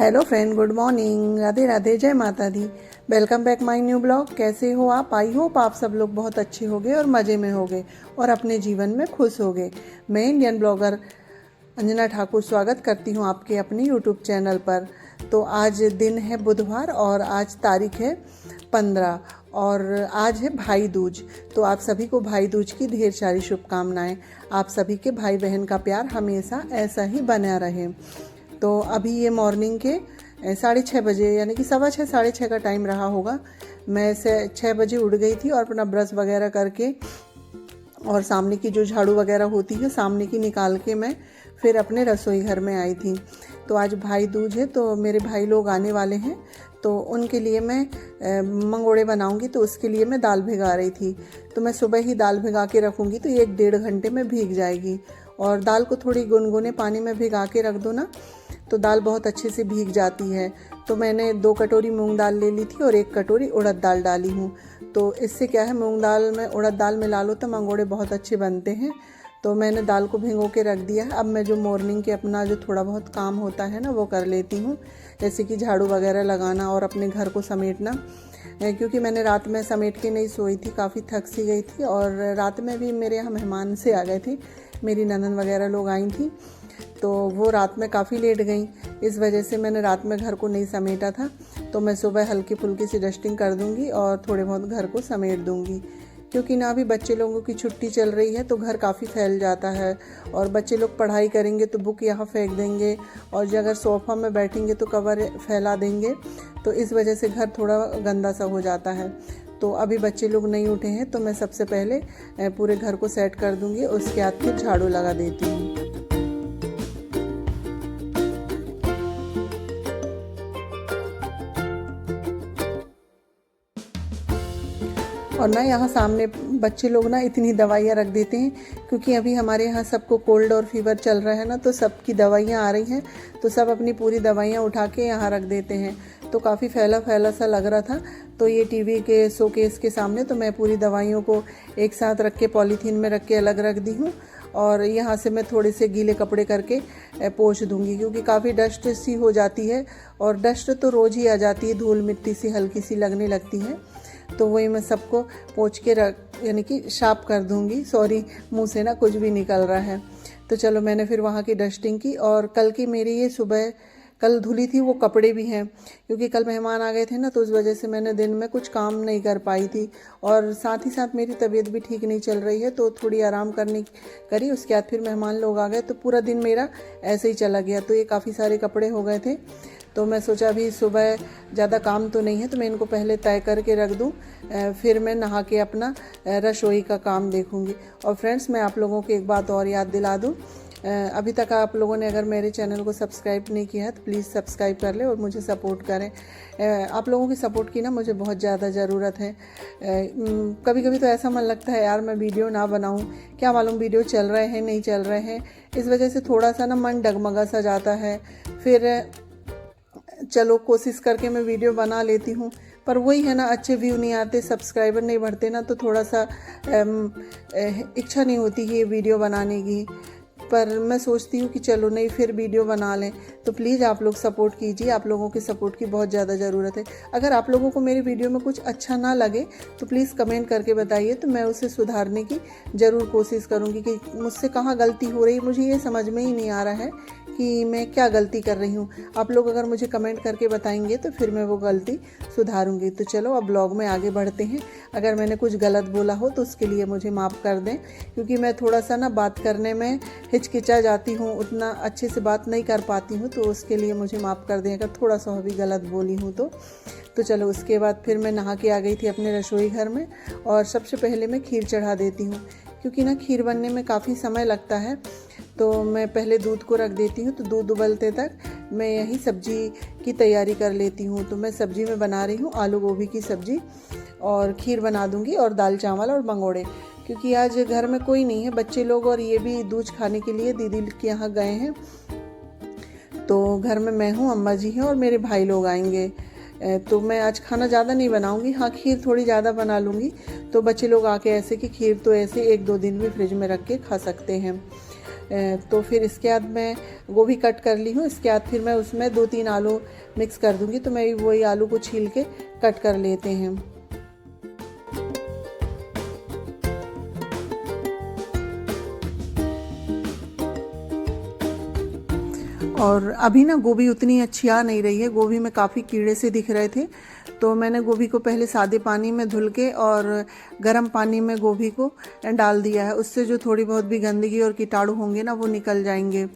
Hello friend, good morning, Radhe Radhe, जय माता दी। Welcome back my new blog. कैसे हो आप? आई होप आप सब लोग बहुत अच्छे होगे और मज़े में होगे और अपने जीवन में खुश होगे। मैं इंडियन ब्लॉगर अंजना ठाकुर स्वागत करती हूँ आपके अपने यूट्यूब चैनल पर। तो आज दिन है बुधवार और आज तारीख है 15 और आज है भाई दूज। तो आप सभी को भाई दूज की ढेर सारी शुभकामनाएं। आप सभी के भाई बहन का प्यार हमेशा ऐसा ही बना रहे। तो अभी ये मॉर्निंग के 6:30 बजे यानी कि 6:15 6:30 का टाइम रहा होगा। मैं 6 बजे उठ गई थी और अपना ब्रश वगैरह करके और सामने की जो झाड़ू वगैरह होती है सामने की निकाल के मैं फिर अपने रसोई घर में आई थी। तो आज भाई दूज है तो मेरे भाई लोग आने वाले हैं, तो उनके लिए मैं मंगोड़े बनाऊंगी। तो उसके लिए मैं दाल भिगा रही थी। तो मैं सुबह ही दाल भिगा के रखूँगी तो 1-1.5 घंटे में भीग जाएगी। और दाल को थोड़ी गुनगुने पानी में भिगा के रख दो ना तो दाल बहुत अच्छे से भीग जाती है। तो मैंने 2 कटोरी मूंग दाल ले ली थी और 1 कटोरी उड़द दाल डाली हूँ। तो इससे क्या है, मूंग दाल में उड़द दाल मिला लो तो मंगोड़े बहुत अच्छे बनते हैं। तो मैंने दाल को भिगो के रख दिया है। अब मैं जो मॉर्निंग के अपना जो थोड़ा बहुत काम होता है ना वो कर लेती हूँ, जैसे कि झाड़ू वगैरह लगाना और अपने घर को समेटना। क्योंकि मैंने रात में समेट के नहीं सोई थी, काफ़ी थक सी गई थी। और रात में भी मेरे यहाँ मेहमान से आ गए थे, मेरी ननद वगैरह लोग आई थी, तो वो रात में काफ़ी लेट गई। इस वजह से मैंने रात में घर को नहीं समेटा था। तो मैं सुबह हल्की फुल्की सी डस्टिंग कर दूंगी और थोड़े बहुत घर को समेट दूंगी। क्योंकि ना अभी बच्चे लोगों की छुट्टी चल रही है तो घर काफ़ी फैल जाता है। और बच्चे लोग पढ़ाई करेंगे तो बुक यहाँ फेंक देंगे, और अगर सोफ़ा में बैठेंगे तो कवर फैला देंगे। तो इस वजह से घर थोड़ा गंदा सा हो जाता है। तो अभी बच्चे लोग नहीं उठे हैं तो मैं सबसे पहले पूरे घर को सेट कर दूंगी, उसके बाद फिर झाड़ू लगा देती हूँ। और ना यहाँ सामने बच्चे लोग ना इतनी दवाइयाँ रख देते हैं, क्योंकि अभी हमारे यहाँ सबको कोल्ड और फीवर चल रहा है ना, तो सबकी दवाइयाँ आ रही हैं। तो सब अपनी पूरी दवाइयाँ उठा के यहाँ रख देते हैं। तो काफ़ी फैला फैला सा लग रहा था। तो ये टीवी के शोकेस के सामने तो मैं पूरी दवाइयों को एक साथ रख के पॉलीथीन में रख के अलग रख दी हूँ। और यहाँ से मैं थोड़े से गीले कपड़े करके पोंछ दूँगी, क्योंकि काफ़ी डस्ट सी हो जाती है। और डस्ट तो रोज़ ही आ जाती है, धूल मिट्टी सी हल्की सी लगने लगती है। तो वही मैं सबको पोंछ के यानी कि साफ कर दूंगी। सॉरी, मुंह से ना कुछ भी निकल रहा है। तो चलो, मैंने फिर वहाँ की डस्टिंग की। और कल की मेरी ये सुबह कल धुली थी वो कपड़े भी हैं, क्योंकि कल मेहमान आ गए थे ना, तो उस वजह से मैंने दिन में कुछ काम नहीं कर पाई थी। और साथ ही साथ मेरी तबीयत भी ठीक नहीं चल रही है, तो थोड़ी आराम करी। उसके बाद फिर मेहमान लोग आ गए तो पूरा दिन मेरा ऐसे ही चला गया। तो ये काफ़ी सारे कपड़े हो गए थे। तो मैं सोचा अभी सुबह ज़्यादा काम तो नहीं है तो मैं इनको पहले तय करके रख दूं, फिर मैं नहा के अपना रसोई का काम देखूंगी। और फ्रेंड्स, मैं आप लोगों को एक बात और याद दिला दूं, अभी तक आप लोगों ने अगर मेरे चैनल को सब्सक्राइब नहीं किया है तो प्लीज़ सब्सक्राइब कर लें और मुझे सपोर्ट करें। आप लोगों की सपोर्ट की ना मुझे बहुत ज़्यादा ज़रूरत है। कभी कभी तो ऐसा मन लगता है यार मैं वीडियो ना बनाऊं, क्या मालूम वीडियो चल रहे हैं नहीं चल रहे हैं। इस वजह से थोड़ा सा ना मन डगमगा सा जाता है। फिर चलो कोशिश करके मैं वीडियो बना लेती हूँ, पर वही है ना, अच्छे व्यू नहीं आते, सब्सक्राइबर नहीं बढ़ते ना, तो थोड़ा सा इच्छा नहीं होती है ये वीडियो बनाने की। पर मैं सोचती हूँ कि चलो नहीं, फिर वीडियो बना लें। तो प्लीज़ आप लोग सपोर्ट कीजिए, आप लोगों की सपोर्ट की बहुत ज़्यादा ज़रूरत है। अगर आप लोगों को मेरी वीडियो में कुछ अच्छा ना लगे तो प्लीज़ कमेंट करके बताइए, तो मैं उसे सुधारने की ज़रूर कोशिश करूँगी कि मुझसे कहाँ गलती हो रही है। मुझे ये समझ में ही नहीं आ रहा है कि मैं क्या गलती कर रही हूँ। आप लोग अगर मुझे कमेंट करके बताएंगे तो फिर मैं वो गलती सुधारूंगी। तो चलो अब ब्लॉग में आगे बढ़ते हैं। अगर मैंने कुछ गलत बोला हो तो उसके लिए मुझे माफ़ कर दें, क्योंकि मैं थोड़ा सा ना बात करने में हिचकिचा जाती हूँ, उतना अच्छे से बात नहीं कर पाती हूँ। तो उसके लिए मुझे माफ़ कर दें अगर थोड़ा सा भी गलत बोली हूँ तो चलो, उसके बाद फिर मैं नहा के आ गई थी अपने रसोई घर में। और सबसे पहले मैं खीर चढ़ा देती हूँ, क्योंकि ना खीर बनने में काफ़ी समय लगता है। तो मैं पहले दूध को रख देती हूँ, तो दूध उबलते तक मैं यही सब्जी की तैयारी कर लेती हूँ। तो मैं सब्जी में बना रही हूँ आलू गोभी की सब्जी, और खीर बना दूँगी और दाल चावल और मंगोड़े, क्योंकि आज घर में कोई नहीं है। बच्चे लोग और ये भी दूज खाने के लिए दीदी के यहाँ गए हैं। तो घर में मैं हूँ, अम्मा जी हैं और मेरे भाई लोग आएंगे। तो मैं आज खाना ज़्यादा नहीं बनाऊंगी, हाँ खीर थोड़ी ज़्यादा बना लूँगी। तो बच्चे लोग आके ऐसे कि खीर तो ऐसे 1-2 दिन भी फ्रिज में रख के खा सकते हैं। तो फिर इसके बाद मैं गोभी कट कर ली हूँ। इसके बाद फिर मैं उसमें 2-3 आलू मिक्स कर दूँगी। तो मैं वही आलू को छील के कट कर लेते हैं। और अभी ना गोभी उतनी अच्छी आ नहीं रही है, गोभी में काफ़ी कीड़े से दिख रहे थे। तो मैंने गोभी को पहले सादे पानी में धुल के और गर्म पानी में गोभी को डाल दिया है। उससे जो थोड़ी बहुत भी गंदगी और कीटाणु होंगे ना वो निकल जाएंगे।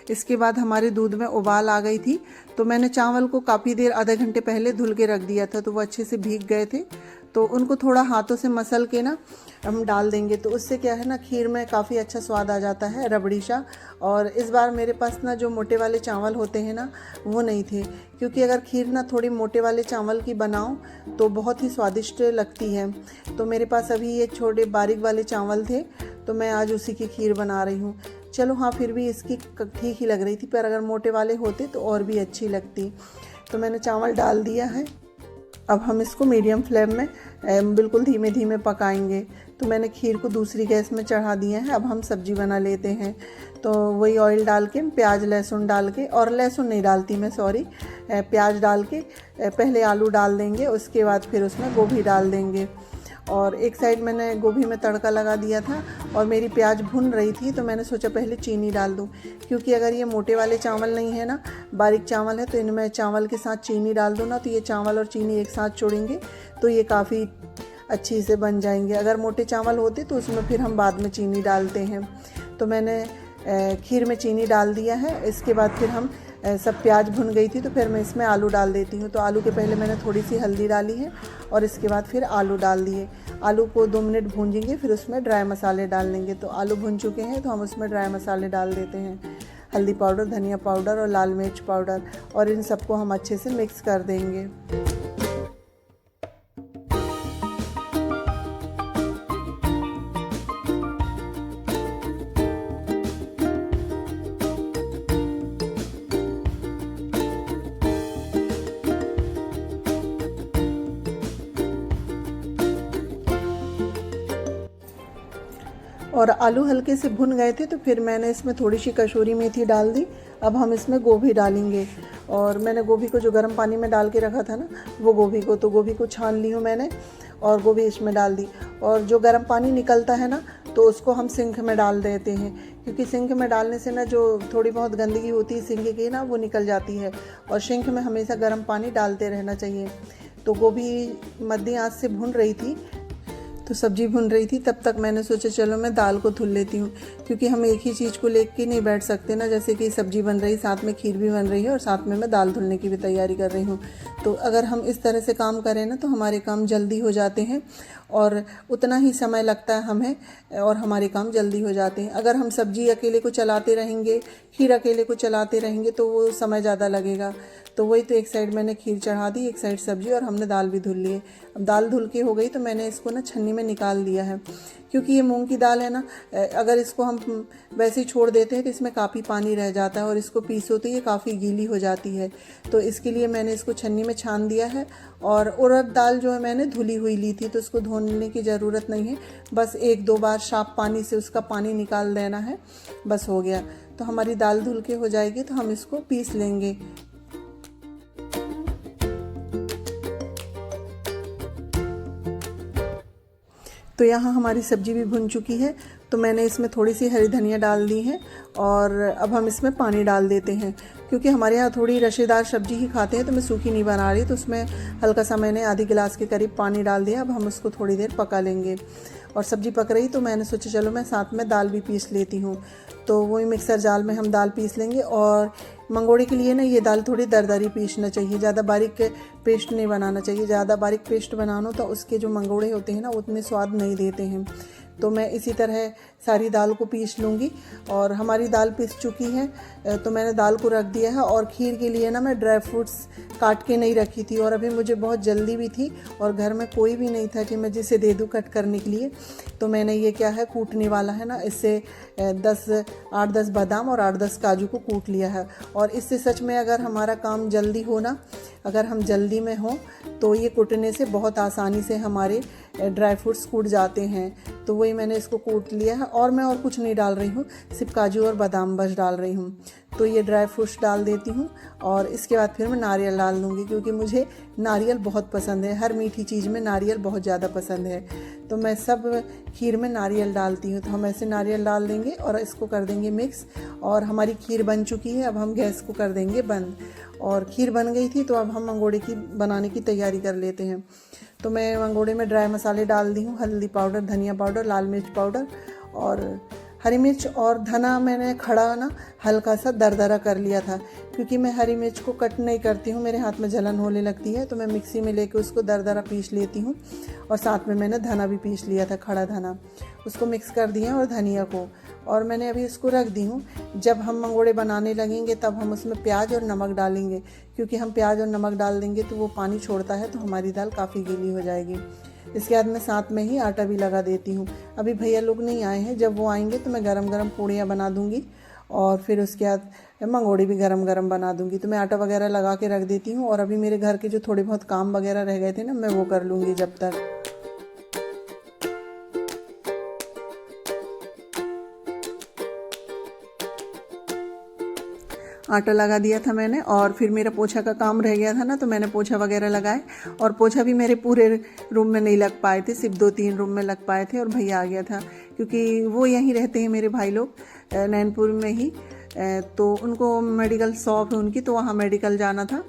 इसके बाद हमारे दूध में उबाल आ गई थी, तो मैंने चावल को काफ़ी देर आधे घंटे पहले धुल के रख दिया था, तो वो अच्छे से भीग गए थे। तो उनको थोड़ा हाथों से मसल के ना हम डाल देंगे, तो उससे क्या है ना खीर में काफ़ी अच्छा स्वाद आ जाता है, रबड़ी सा। और इस बार मेरे पास ना जो मोटे वाले चावल होते हैं ना वो नहीं थे, क्योंकि अगर खीर ना थोड़ी मोटे वाले चावल की बनाऊं तो बहुत ही स्वादिष्ट लगती है। तो मेरे पास अभी ये छोटे बारीक वाले चावल थे, तो मैं आज उसी की खीर बना रही हूँ। चलो हाँ, फिर भी इसकी ठीक ही लग रही थी, पर अगर मोटे वाले होते तो और भी अच्छी लगती। तो मैंने चावल डाल दिया है। अब हम इसको मीडियम फ्लेम में बिल्कुल धीमे धीमे पकाएंगे। तो मैंने खीर को दूसरी गैस में चढ़ा दिया है। अब हम सब्जी बना लेते हैं। तो वही ऑयल डाल के प्याज लहसुन डाल के, और लहसुन नहीं डालती मैं, सॉरी, प्याज डाल के पहले आलू डाल देंगे, उसके बाद फिर उसमें गोभी डाल देंगे। और एक साइड मैंने गोभी में तड़का लगा दिया था और मेरी प्याज भुन रही थी, तो मैंने सोचा पहले चीनी डाल दूं, क्योंकि अगर ये मोटे वाले चावल नहीं है ना, बारीक चावल है, तो इनमें चावल के साथ चीनी डाल दूँ ना, तो ये चावल और चीनी एक साथ छोड़ेंगे तो ये काफ़ी अच्छी से बन जाएंगे। अगर मोटे चावल होते तो उसमें फिर हम बाद में चीनी डालते हैं। तो मैंने खीर में चीनी डाल दिया है। इसके बाद फिर हम सब प्याज भुन गई थी, तो फिर मैं इसमें आलू डाल देती हूँ। तो आलू के पहले मैंने थोड़ी सी हल्दी डाली है और इसके बाद फिर आलू डाल दिए। आलू को 2 मिनट भूंजेंगे, फिर उसमें ड्राई मसाले डाल देंगे। तो आलू भुन चुके हैं, तो हम उसमें ड्राई मसाले डाल देते हैं, हल्दी पाउडर, धनिया पाउडर और लाल मिर्च पाउडर, और इन सबको हम अच्छे से मिक्स कर देंगे। और आलू हल्के से भुन गए थे, तो फिर मैंने इसमें थोड़ी सी कसूरी मेथी डाल दी। अब हम इसमें गोभी डालेंगे, और मैंने गोभी को जो गर्म पानी में डाल के रखा था ना, वो गोभी को छान ली हूँ मैंने, और गोभी इसमें डाल दी। और जो गर्म पानी निकलता है ना, तो उसको हम सिंक में डाल देते हैं, क्योंकि सिंक में डालने से ना जो थोड़ी बहुत गंदगी होती है सिंक की ना, वो निकल जाती है। और सिंक में हमेशा गर्म पानी डालते रहना चाहिए। तो गोभी मध्य आंच से भुन रही थी, तो सब्जी भुन रही थी, तब तक मैंने सोचा चलो मैं दाल को धुल लेती हूँ, क्योंकि हम एक ही चीज़ को लेके नहीं बैठ सकते ना। जैसे कि सब्जी बन रही, साथ में खीर भी बन रही है और साथ में मैं दाल धुलने की भी तैयारी कर रही हूँ। तो अगर हम इस तरह से काम करें ना, तो हमारे काम जल्दी हो जाते हैं और उतना ही समय लगता है हमें, और हमारे काम जल्दी हो जाते हैं। अगर हम सब्जी अकेले को चलाते रहेंगे, खीर अकेले को चलाते रहेंगे, तो वो समय ज़्यादा लगेगा। तो वही, तो एक साइड मैंने खीर चढ़ा दी, एक साइड सब्जी, और हमने दाल भी धुल ली है। अब दाल धुल के हो गई, तो मैंने इसको ना छन्नी में निकाल दिया है, क्योंकि ये मूंग की दाल है ना, अगर इसको हम वैसे ही छोड़ देते हैं तो इसमें काफ़ी पानी रह जाता है, और इसको पीसो तो ये काफ़ी गीली हो जाती है। तो इसके लिए मैंने इसको छन्नी में छान दिया है। और उड़द दाल जो है मैंने धुली हुई ली थी, तो उसको धोने की ज़रूरत नहीं है, बस 1-2 बार साफ पानी से उसका पानी निकाल देना है, बस हो गया। तो हमारी दाल धुल के हो जाएगी, तो हम इसको पीस लेंगे। तो यहाँ हमारी सब्जी भी भुन चुकी है, तो मैंने इसमें थोड़ी सी हरी धनिया डाल दी है, और अब हम इसमें पानी डाल देते हैं, क्योंकि हमारे यहाँ थोड़ी रसेदार सब्जी ही खाते हैं, तो मैं सूखी नहीं बना रही। तो उसमें हल्का सा मैंने आधी गिलास के करीब पानी डाल दिया। अब हम उसको थोड़ी देर पका लेंगे। और सब्जी पक रही, तो मैंने सोचा चलो मैं साथ में दाल भी पीस लेती हूँ। तो वही मिक्सर जार में हम दाल पीस लेंगे। और मंगोड़े के लिए ना ये दाल थोड़ी दरदरी पीसना चाहिए, ज़्यादा बारीक पेस्ट नहीं बनाना चाहिए। ज़्यादा बारीक पेस्ट बनाना तो उसके जो मंगोड़े होते हैं ना, उतने स्वाद नहीं देते हैं। तो मैं इसी तरह सारी दाल को पीस लूँगी। और हमारी दाल पीस चुकी है, तो मैंने दाल को रख दिया है। और खीर के लिए ना मैं ड्राई फ्रूट्स काट के नहीं रखी थी, और अभी मुझे बहुत जल्दी भी थी, और घर में कोई भी नहीं था कि मैं जिसे दे दूँ कट करने के लिए। तो मैंने ये क्या है, कूटने वाला है ना, इससे 8-10 बादाम और 8-10 काजू को कूट लिया है। और इससे सच में अगर हमारा काम जल्दी हो ना, अगर हम जल्दी में हों, तो ये कूटने से बहुत आसानी से हमारे ड्राई फ्रूट्स कूट जाते हैं, तो वही मैंने इसको कूट लिया है। और मैं और कुछ नहीं डाल रही हूँ, सिर्फ काजू और बादाम बस डाल रही हूँ। तो ये ड्राई फ्रूट्स डाल देती हूँ और इसके बाद फिर मैं नारियल डाल दूँगी, क्योंकि मुझे नारियल बहुत पसंद है। हर मीठी चीज़ में नारियल बहुत ज़्यादा पसंद है, तो मैं सब खीर में नारियल डालती हूँ। तो हम ऐसे नारियल डाल देंगे और इसको कर देंगे मिक्स। और हमारी खीर बन चुकी है, अब हम गैस को कर देंगे बंद। और खीर बन गई थी, तो अब हम मंगोड़े की बनाने की तैयारी कर लेते हैं। तो मैं मंगोड़े में ड्राई मसाले डाल दी हूँ, हल्दी पाउडर, धनिया पाउडर, लाल मिर्च पाउडर और हरी मिर्च और धना मैंने खड़ा ना हल्का सा दरदरा कर लिया था, क्योंकि मैं हरी मिर्च को कट नहीं करती हूँ, मेरे हाथ में जलन होने लगती है। तो मैं मिक्सी में लेके उसको दरदरा पीस लेती हूँ। और साथ में मैंने धना भी पीस लिया था, खड़ा धना, उसको मिक्स कर दिया और धनिया को। और मैंने अभी इसको रख दी हूँ। जब हम मंगोड़े बनाने लगेंगे तब हम उसमें प्याज और नमक डालेंगे, क्योंकि हम प्याज और नमक डाल देंगे तो वो पानी छोड़ता है, तो हमारी दाल काफ़ी गीली हो जाएगी। इसके बाद मैं साथ में ही आटा भी लगा देती हूँ। अभी भैया लोग नहीं आए हैं, जब वो आएंगे तो मैं गरम गरम पूड़ियाँ बना दूँगी और फिर उसके बाद मंगोड़े भी गरम गरम बना दूँगी। तो मैं आटा वगैरह लगा के रख देती हूँ। और अभी मेरे घर के जो थोड़े बहुत काम वगैरह रह गए थे ना, मैं वो कर लूँगी जब तक। आटा लगा दिया था मैंने और फिर मेरा पोछा का काम रह गया था ना, तो मैंने पोछा वगैरह लगाए। और पोछा भी मेरे पूरे रूम में नहीं लग पाए थे, सिर्फ 2-3 रूम में लग पाए थे। और भैया आ गया था, क्योंकि वो यहीं रहते हैं मेरे भाई लोग नैनपुर में ही, तो उनको मेडिकल शॉप है उनकी, तो वहाँ मेडिकल जाना था,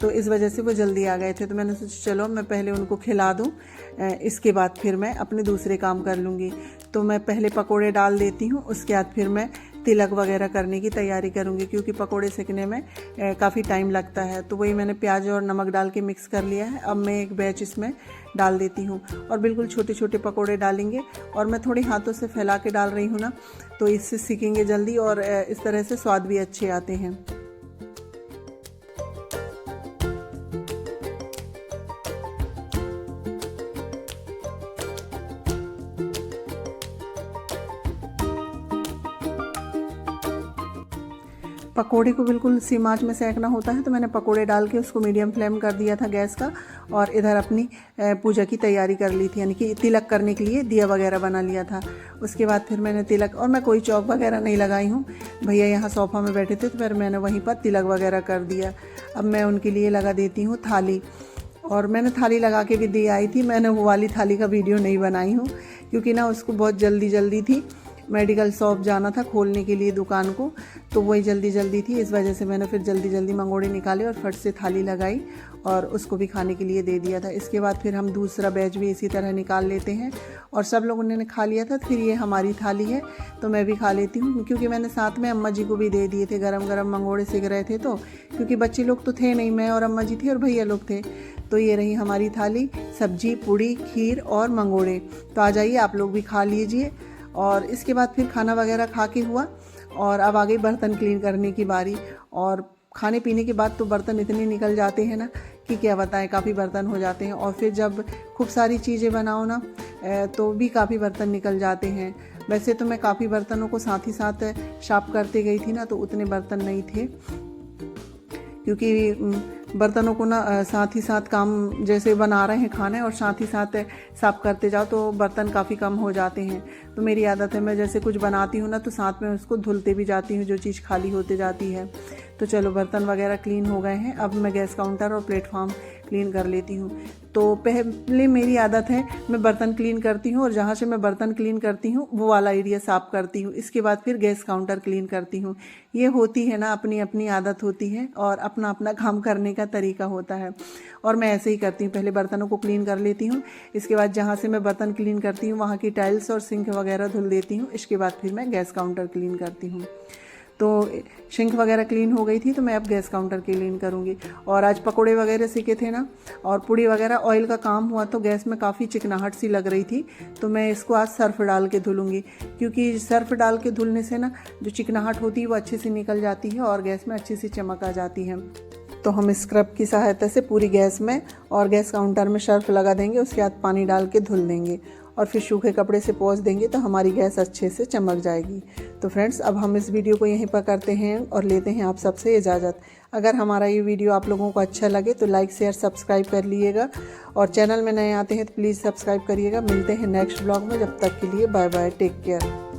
तो इस वजह से वो जल्दी आ गए थे। तो मैंने सोचा चलो मैं पहले उनको खिला दूँ, इसके बाद फिर मैं अपने दूसरे काम कर लूँगी। तो मैं पहले पकोड़े डाल देती हूँ, उसके बाद फिर मैं तिलक वगैरह करने की तैयारी करूँगी, क्योंकि पकोड़े सेकने में काफ़ी टाइम लगता है। तो वही मैंने प्याज और नमक डाल के मिक्स कर लिया है। अब मैं एक बैच इसमें डाल देती हूँ और बिल्कुल छोटे छोटे पकोड़े डालेंगे। और मैं थोड़े हाथों से फैला के डाल रही हूँ ना, तो इससे सीखेंगे जल्दी और इस तरह से स्वाद भी अच्छे आते हैं। पकोड़े को बिल्कुल सिम आंच में सेकना होता है, तो मैंने पकोड़े डाल के उसको मीडियम फ्लेम कर दिया था गैस का। और इधर अपनी पूजा की तैयारी कर ली थी, यानी कि तिलक करने के लिए दिया वगैरह बना लिया था। उसके बाद फिर मैंने तिलक, और मैं कोई चौक वगैरह नहीं लगाई हूँ, भैया यहाँ सोफ़ा में बैठे थे तो फिर मैंने वहीं पर तिलक वगैरह कर दिया। अब मैं उनके लिए लगा देती हूँ थाली। और मैंने थाली लगा के भी दी आई थी, मैंने वो वाली थाली का वीडियो नहीं बनाई हूँ, क्योंकि ना उसको बहुत जल्दी थी, मेडिकल शॉप जाना था खोलने के लिए दुकान को, तो वही जल्दी थी। इस वजह से मैंने फिर जल्दी मंगोड़े निकाले और फट से थाली लगाई और उसको भी खाने के लिए दे दिया था। इसके बाद फिर हम दूसरा बैच भी इसी तरह निकाल लेते हैं। और सब लोगों ने खा लिया था, फिर ये हमारी थाली है तो मैं भी खा लेती हूँ, क्योंकि मैंने साथ में अम्मा जी को भी दे दिए थे। गरम गरम मंगोड़े सिक रहे थे, तो क्योंकि बच्चे लोग तो थे नहीं, मैं और अम्मा जी थी और भैया लोग थे। तो ये रही हमारी थाली, सब्जी, पूड़ी, खीर और मंगोड़े। तो आ जाइए आप लोग भी खा लीजिए। और इसके बाद फिर खाना वगैरह खा के हुआ और अब आ गई बर्तन क्लीन करने की बारी। और खाने पीने के बाद तो बर्तन इतने निकल जाते हैं ना कि क्या बताएं, काफ़ी बर्तन हो जाते हैं। और फिर जब खूब सारी चीज़ें बनाओ ना तो भी काफ़ी बर्तन निकल जाते हैं। वैसे तो मैं काफ़ी बर्तनों को साथ ही साथ साफ करते गई थी ना, तो उतने बर्तन नहीं थे, क्योंकि बर्तनों को ना साथ ही साथ काम, जैसे बना रहे हैं खाना और साथ ही साथ साफ़ करते जाओ तो बर्तन काफ़ी कम हो जाते हैं। तो मेरी आदत है, मैं जैसे कुछ बनाती हूँ ना तो साथ में उसको धुलते भी जाती हूँ, जो चीज़ खाली होते जाती है। तो चलो बर्तन वगैरह क्लीन हो गए हैं, अब मैं गैस काउंटर और प्लेटफॉर्म क्लीन कर लेती हूँ। तो पहले मेरी आदत है, मैं बर्तन क्लीन करती हूँ और जहाँ से मैं बर्तन क्लीन करती हूँ वो वाला एरिया साफ़ करती हूँ। इसके बाद फिर गैस काउंटर क्लीन करती हूँ। ये होती है ना, अपनी अपनी आदत होती है और अपना अपना काम करने का तरीका होता है। और मैं ऐसे ही करती हूँ, पहले बर्तनों को क्लीन कर लेती हूँ। इसके बाद जहाँ से मैं बर्तन क्लीन करती हूँ वहाँ की टाइल्स और सिंक वगैरह धुल देती हूँ। इसके बाद फिर मैं गैस काउंटर क्लीन करती हूँ। तो सिंक वगैरह क्लीन हो गई थी, तो मैं अब गैस काउंटर क्लीन करूँगी। और आज पकोड़े वगैरह सीखे थे ना और पूड़ी वगैरह, ऑयल का काम हुआ तो गैस में काफ़ी चिकनाहट सी लग रही थी, तो मैं इसको आज सर्फ डाल के धुलूँगी, क्योंकि सर्फ डाल के धुलने से ना जो चिकनाहट होती है वो अच्छे से निकल जाती है और गैस में अच्छी सी चमक आ जाती है। तो हम स्क्रब की सहायता से पूरी गैस में और गैस काउंटर में सर्फ लगा देंगे, उसके बाद पानी डाल के धुल देंगे और फिर सूखे कपड़े से पोंछ देंगे तो हमारी गैस अच्छे से चमक जाएगी। तो फ्रेंड्स, अब हम इस वीडियो को यहीं पर करते हैं और लेते हैं आप सबसे इजाज़त। अगर हमारा ये वीडियो आप लोगों को अच्छा लगे तो लाइक शेयर सब्सक्राइब कर लीजिएगा, और चैनल में नए आते हैं तो प्लीज़ सब्सक्राइब करिएगा। मिलते हैं नेक्स्ट ब्लॉग में, जब तक के लिए बाय बाय, टेक केयर।